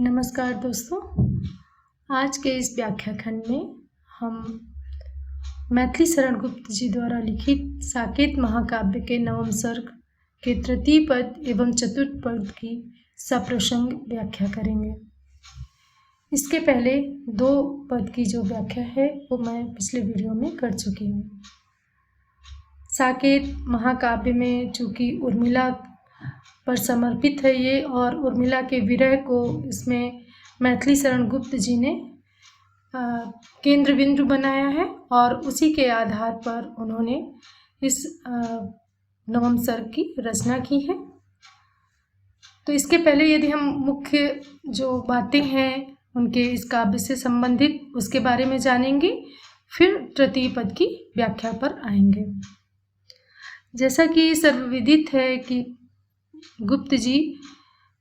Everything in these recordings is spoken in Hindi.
नमस्कार दोस्तों। आज के इस व्याख्या खंड में हम मैथिली शरण गुप्त जी द्वारा लिखित साकेत महाकाव्य के नवम सर्ग के तृतीय पद एवं चतुर्थ पद की सप्रसंग व्याख्या करेंगे। इसके पहले दो पद की जो व्याख्या है वो मैं पिछले वीडियो में कर चुकी हूँ। साकेत महाकाव्य में चूँकि उर्मिला पर समर्पित है ये, और उर्मिला के विरह को इसमें मैथिली शरण गुप्त जी ने केंद्र बिंदु बनाया है और उसी के आधार पर उन्होंने इस नवम सर्ग की रचना की है। तो इसके पहले यदि हम मुख्य जो बातें हैं उनके इस काव्य से संबंधित उसके बारे में जानेंगे, फिर तृतीय पद की व्याख्या पर आएंगे। जैसा कि सर्वविदित है कि गुप्त जी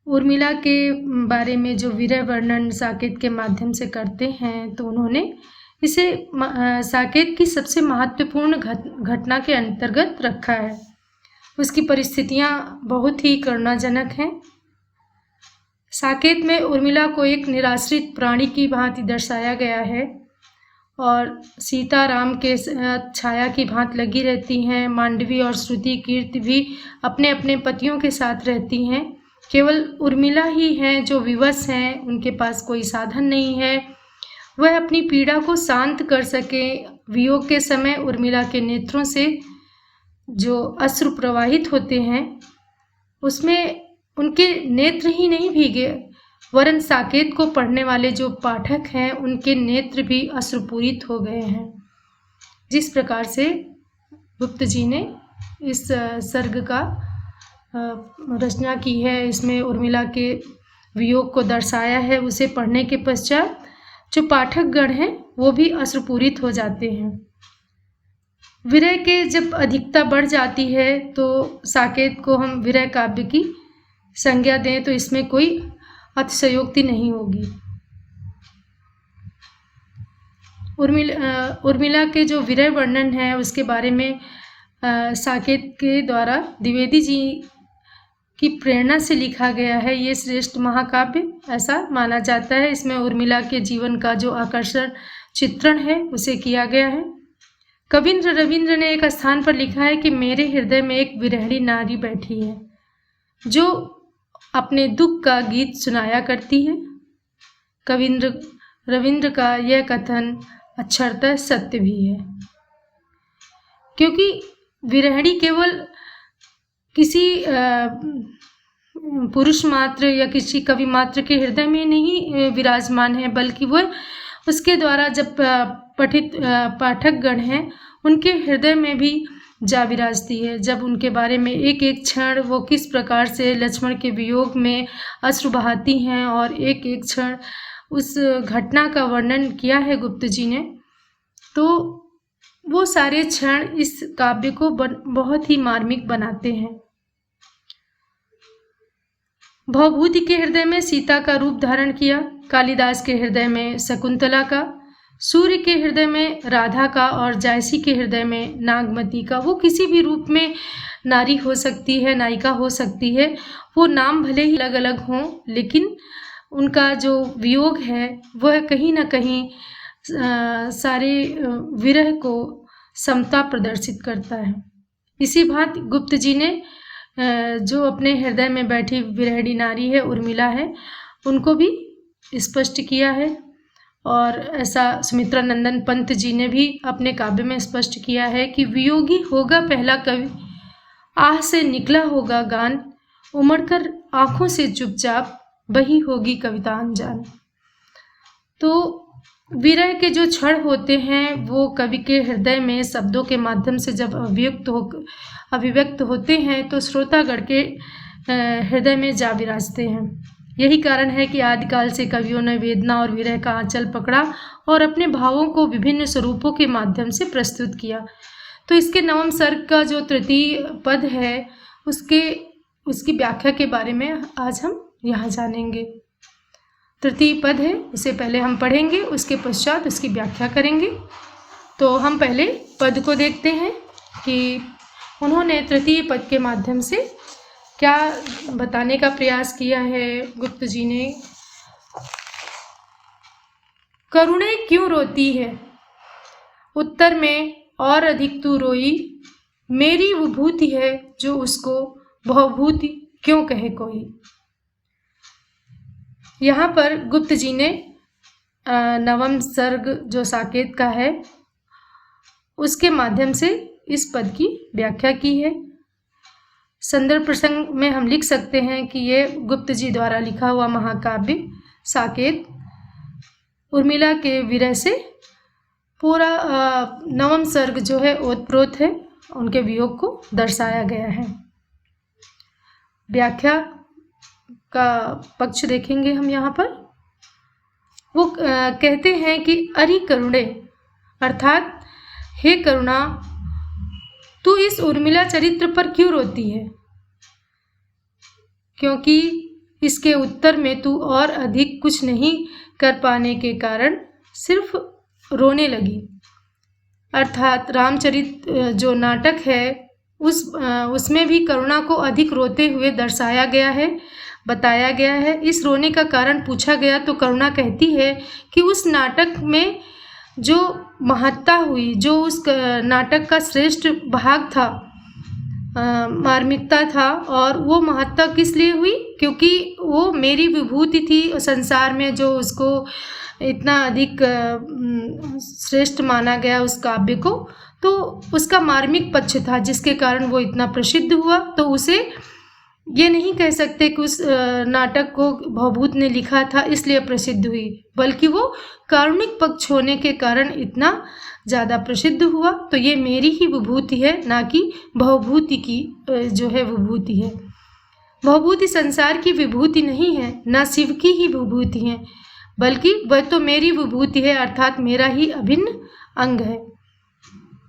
उर्मिला के बारे में जो विरह वर्णन साकेत के माध्यम से करते हैं, तो उन्होंने इसे साकेत की सबसे महत्वपूर्ण घटना के अंतर्गत रखा है। उसकी परिस्थितियां बहुत ही करुणाजनक हैं। साकेत में उर्मिला को एक निराश्रित प्राणी की भांति दर्शाया गया है और सीता राम के छाया की भांति लगी रहती हैं। मांडवी और श्रुति कीर्ति भी अपने अपने पतियों के साथ रहती हैं। केवल उर्मिला ही हैं जो विवश हैं, उनके पास कोई साधन नहीं है वह अपनी पीड़ा को शांत कर सके। वियोग के समय उर्मिला के नेत्रों से जो अश्रु प्रवाहित होते हैं उसमें उनके नेत्र ही नहीं भीगे, वरन साकेत को पढ़ने वाले जो पाठक हैं उनके नेत्र भी अश्रुपूरित हो गए हैं। जिस प्रकार से गुप्त जी ने इस सर्ग का रचना की है, इसमें उर्मिला के वियोग को दर्शाया है, उसे पढ़ने के पश्चात जो पाठकगण हैं वो भी अश्रुपूरित हो जाते हैं। विरह के जब अधिकता बढ़ जाती है तो साकेत को हम विरह काव्य की संज्ञा दें तो इसमें कोई अतिशयोक्ति नहीं होगी। उर्मिला के जो विरह वर्णन है उसके बारे में साकेत के द्वारा द्विवेदी जी की प्रेरणा से लिखा गया है। ये श्रेष्ठ महाकाव्य ऐसा माना जाता है। इसमें उर्मिला के जीवन का जो आकर्षण चित्रण है उसे किया गया है। कविंद्र रविंद्र ने एक स्थान पर लिखा है कि मेरे हृदय में एक विरहणी नारी बैठी है जो अपने दुख का गीत सुनाया करती है। कविंद्र रविंद्र का यह कथन अक्षरतः सत्य भी है, क्योंकि विरहणी केवल किसी पुरुष मात्र या किसी कवि मात्र के हृदय में नहीं विराजमान है, बल्कि वह उसके द्वारा जब पठित पाठकगण हैं उनके हृदय में भी जा विराजती है। जब उनके बारे में एक एक क्षण वो किस प्रकार से लक्ष्मण के वियोग में अश्रु बहाती हैं और एक एक क्षण उस घटना का वर्णन किया है गुप्त जी ने, तो वो सारे क्षण इस काव्य को बहुत ही मार्मिक बनाते हैं। भवभूति के हृदय में सीता का रूप धारण किया, कालिदास के हृदय में शकुंतला का, सूर्य के हृदय में राधा का और जायसी के हृदय में नागमती का। वो किसी भी रूप में नारी हो सकती है, नायिका हो सकती है। वो नाम भले ही अलग अलग हों, लेकिन उनका जो वियोग है वह कहीं ना कहीं सारे विरह को समता प्रदर्शित करता है। इसी भांति गुप्त जी ने जो अपने हृदय में बैठी विरहणी नारी है उर्मिला है उनको भी स्पष्ट किया है। और ऐसा सुमित्रा नंदन पंत जी ने भी अपने काव्य में स्पष्ट किया है कि वियोगी होगा पहला कवि, आह से निकला होगा गान, उमड़कर आँखों से चुपचाप वही होगी कविता अनजान। तो विरह के जो क्षण होते हैं वो कवि के हृदय में शब्दों के माध्यम से जब अभिव्यक्त होते हैं तो श्रोतागण के हृदय में जा विराजते हैं। यही कारण है कि आदिकाल से कवियों ने वेदना और विरह का आंचल पकड़ा और अपने भावों को विभिन्न स्वरूपों के माध्यम से प्रस्तुत किया। तो इसके नवम सर्ग का जो तृतीय पद है उसकी व्याख्या के बारे में आज हम यहाँ जानेंगे। तृतीय पद है, उसे पहले हम पढ़ेंगे, उसके पश्चात उसकी व्याख्या करेंगे। तो हम पहले पद को देखते हैं कि उन्होंने तृतीय पद के माध्यम से क्या बताने का प्रयास किया है गुप्त जी ने। करुणे क्यों रोती है? उत्तर में और अधिक तू रोई, मेरी विभूति है जो उसको भवभूति क्यों कहे कोई। यहाँ पर गुप्त जी ने नवम सर्ग जो साकेत का है उसके माध्यम से इस पद की व्याख्या की है। संदर्भ प्रसंग में हम लिख सकते हैं कि ये गुप्त जी द्वारा लिखा हुआ महाकाव्य साकेत उर्मिला के विरह से पूरा नवम सर्ग जो है ओतप्रोत है, उनके वियोग को दर्शाया गया है। व्याख्या का पक्ष देखेंगे हम यहाँ पर। वो कहते हैं कि अरि करुणे अर्थात हे करुणा, तू इस उर्मिला चरित्र पर क्यों रोती है? क्योंकि इसके उत्तर में तू और अधिक कुछ नहीं कर पाने के कारण सिर्फ रोने लगी। अर्थात रामचरित जो नाटक है उसमें भी करुणा को अधिक रोते हुए दर्शाया गया है, बताया गया है। इस रोने का कारण पूछा गया तो करुणा कहती है कि उस नाटक में जो महत्ता हुई, जो उस नाटक का श्रेष्ठ भाग था, मार्मिकता था, और वो महत्ता किस लिए हुई? क्योंकि वो मेरी विभूति थी संसार में, जो उसको इतना अधिक श्रेष्ठ माना गया उस काव्य को, तो उसका मार्मिक पक्ष था जिसके कारण वो इतना प्रसिद्ध हुआ। तो उसे ये नहीं कह सकते कि उस नाटक को भवभूत ने लिखा था इसलिए प्रसिद्ध हुई, बल्कि वो कारुणिक पक्ष होने के कारण इतना ज़्यादा प्रसिद्ध हुआ। तो ये मेरी ही विभूति है, ना कि भवभूति की जो है विभूति है। भवभूति संसार की विभूति नहीं है, ना शिव की ही विभूति है, बल्कि वह तो मेरी विभूति है, अर्थात मेरा ही अभिन्न अंग है।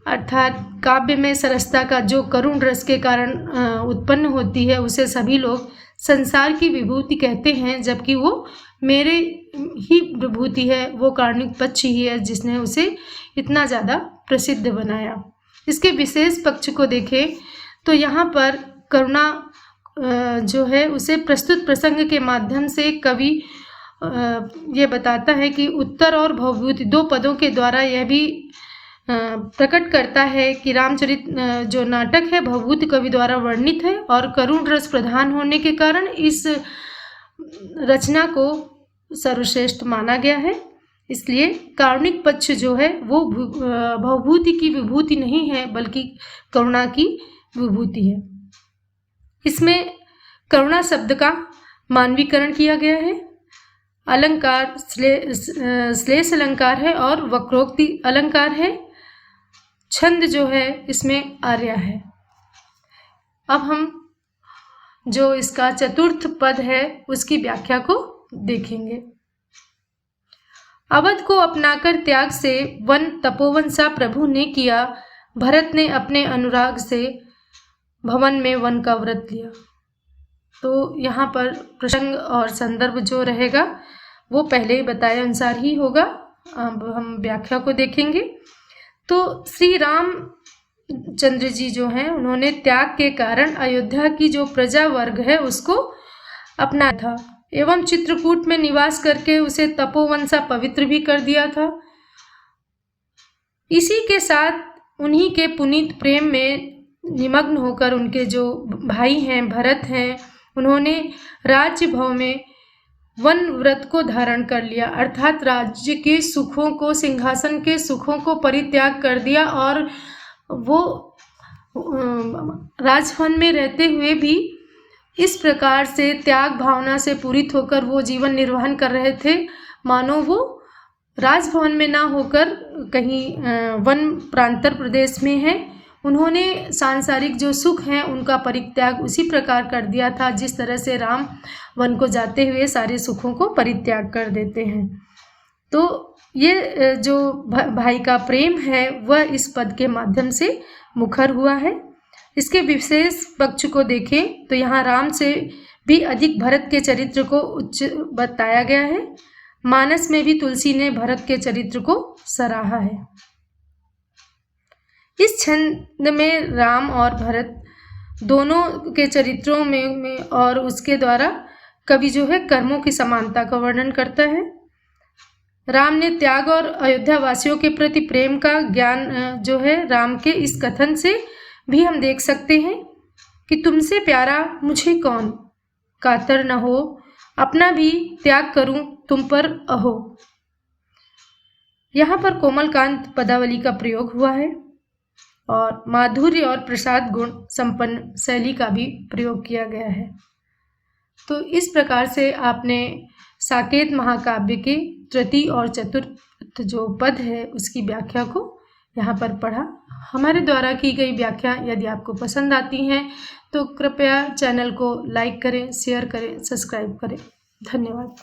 अर्थात काव्य में सरसता का जो करुण रस के कारण उत्पन्न होती है उसे सभी लोग संसार की विभूति कहते हैं, जबकि वो मेरे ही विभूति है, वो कारुणिक पक्ष ही है जिसने उसे इतना ज़्यादा प्रसिद्ध बनाया। इसके विशेष पक्ष को देखें तो यहाँ पर करुणा जो है उसे प्रस्तुत प्रसंग के माध्यम से कवि ये बताता है कि उत्तर और भवभूति दो पदों के द्वारा यह भी प्रकट करता है कि रामचरित जो नाटक है भवभूति कवि द्वारा वर्णित है और करुण रस प्रधान होने के कारण इस रचना को सर्वश्रेष्ठ माना गया है। इसलिए कारुणिक पक्ष जो है वो भवभूति की विभूति नहीं है, बल्कि करुणा की विभूति है। इसमें करुणा शब्द का मानवीकरण किया गया है। अलंकार श्लेष अलंकार है और वक्रोक्ति अलंकार है। छंद जो है इसमें आर्या है। अब हम जो इसका चतुर्थ पद है उसकी व्याख्या को देखेंगे। अवध को अपनाकर त्याग से वन तपोवन सा प्रभु ने किया, भरत ने अपने अनुराग से भवन में वन का व्रत लिया। तो यहाँ पर प्रसंग और संदर्भ जो रहेगा वो पहले ही बताए अनुसार ही होगा। अब हम व्याख्या को देखेंगे। तो श्री राम चंद्र जी जो हैं उन्होंने त्याग के कारण अयोध्या की जो प्रजा वर्ग है उसको अपनाया था एवं चित्रकूट में निवास करके उसे तपोवन सा पवित्र भी कर दिया था। इसी के साथ उन्हीं के पुनीत प्रेम में निमग्न होकर उनके जो भाई हैं भरत हैं, उन्होंने राज्य भव में वन व्रत को धारण कर लिया, अर्थात राज्य के सुखों को, सिंहासन के सुखों को परित्याग कर दिया और वो राजभवन में रहते हुए भी इस प्रकार से त्याग भावना से पूरित होकर वो जीवन निर्वहन कर रहे थे मानो वो राजभवन में ना होकर कहीं वन प्रांतर प्रदेश में है। उन्होंने सांसारिक जो सुख हैं उनका परित्याग उसी प्रकार कर दिया था जिस तरह से राम वन को जाते हुए सारे सुखों को परित्याग कर देते हैं। तो ये जो भाई का प्रेम है वह इस पद के माध्यम से मुखर हुआ है। इसके विशेष पक्ष को देखें तो यहाँ राम से भी अधिक भरत के चरित्र को उच्च बताया गया है। मानस में भी तुलसी ने भरत के चरित्र को सराहा है। इस छंद में राम और भरत दोनों के चरित्रों में और उसके द्वारा कवि जो है कर्मों की समानता का वर्णन करता है। राम ने त्याग और अयोध्या वासियों के प्रति प्रेम का ज्ञान जो है राम के इस कथन से भी हम देख सकते हैं कि तुमसे प्यारा मुझे कौन, कातर न हो अपना भी त्याग करूं तुम पर अहो। यहाँ पर कोमलकांत पदावली का प्रयोग हुआ है और माधुर्य और प्रसाद गुण संपन्न शैली का भी प्रयोग किया गया है। तो इस प्रकार से आपने साकेत महाकाव्य के तृतीय और चतुर्थ जो पद है उसकी व्याख्या को यहाँ पर पढ़ा। हमारे द्वारा की गई व्याख्या यदि आपको पसंद आती हैं तो कृपया चैनल को लाइक करें, शेयर करें, सब्सक्राइब करें। धन्यवाद।